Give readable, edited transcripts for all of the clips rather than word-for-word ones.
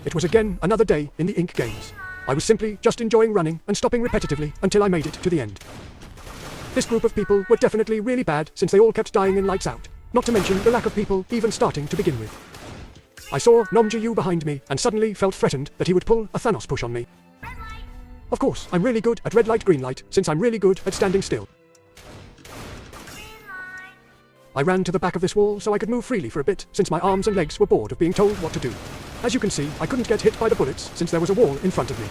It was again another day in the ink games. I was simply just enjoying running and stopping repetitively until I made it to the end. This group of people were definitely really bad since they all kept dying in Lights Out, not to mention the lack of people even starting to begin with. I saw Nomji behind me and suddenly felt threatened that he would pull a Thanos push on me. Of course, I'm really good at red light green light since I'm really good at standing still. I ran to the back of this wall so I could move freely for a bit since my arms and legs were bored of being told what to do. As you can see, I couldn't get hit by the bullets since there was a wall in front of me.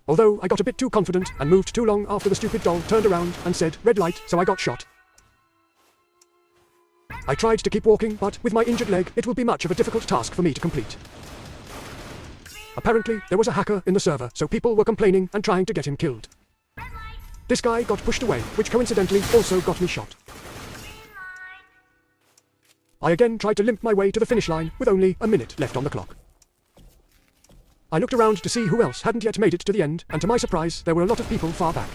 Although I got a bit too confident and moved too long after the stupid doll turned around and said red light, so I got shot. I tried to keep walking, but with my injured leg, it will be much of a difficult task for me to complete. Apparently, there was a hacker in the server, so people were complaining and trying to get him killed. This guy got pushed away, which coincidentally also got me shot. I again tried to limp my way to the finish line with only a minute left on the clock. I looked around to see who else hadn't yet made it to the end, and to my surprise, there were a lot of people far back.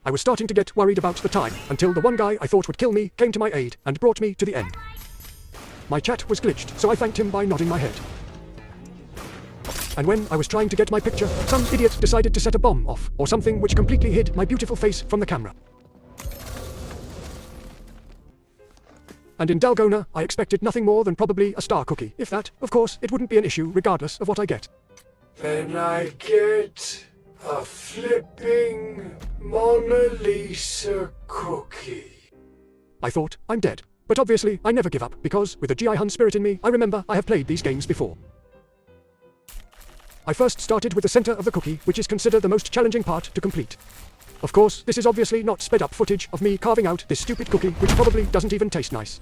I was starting to get worried about the time, until the one guy I thought would kill me came to my aid and brought me to the end. My chat was glitched, so I thanked him by nodding my head. And when I was trying to get my picture, some idiot decided to set a bomb off, or something which completely hid my beautiful face from the camera. And in Dalgona, I expected nothing more than probably a star cookie. If that, of course, it wouldn't be an issue regardless of what I get. Then I get a flipping Monalisa cookie. I thought, I'm dead. But obviously, I never give up, because, with the GI Hun spirit in me, I remember I have played these games before. I first started with the center of the cookie, which is considered the most challenging part to complete. Of course, this is obviously not sped up footage of me carving out this stupid cookie, which probably doesn't even taste nice.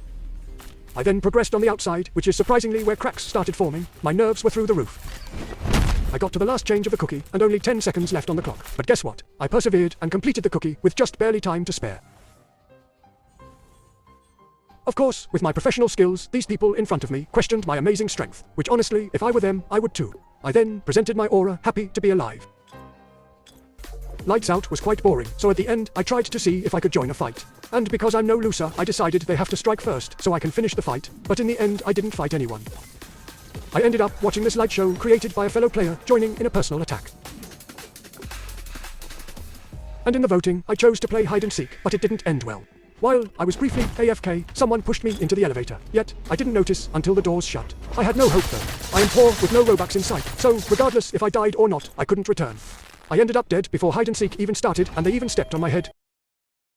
I then progressed on the outside, which is surprisingly where cracks started forming. My nerves were through the roof. I got to the last change of the cookie, and only 10 seconds left on the clock. But guess what? I persevered and completed the cookie with just barely time to spare. Of course, with my professional skills, these people in front of me questioned my amazing strength, which honestly, if I were them, I would too. I then presented my aura, happy to be alive. Lights Out was quite boring, so at the end, I tried to see if I could join a fight. And because I'm no loser, I decided they have to strike first, so I can finish the fight, but in the end, I didn't fight anyone. I ended up watching this light show created by a fellow player joining in a personal attack. And in the voting, I chose to play hide and seek, but it didn't end well. While I was briefly AFK, someone pushed me into the elevator, yet I didn't notice until the doors shut. I had no hope though. I am poor with no Robux in sight, so regardless if I died or not, I couldn't return. I ended up dead before hide and seek even started, and they even stepped on my head.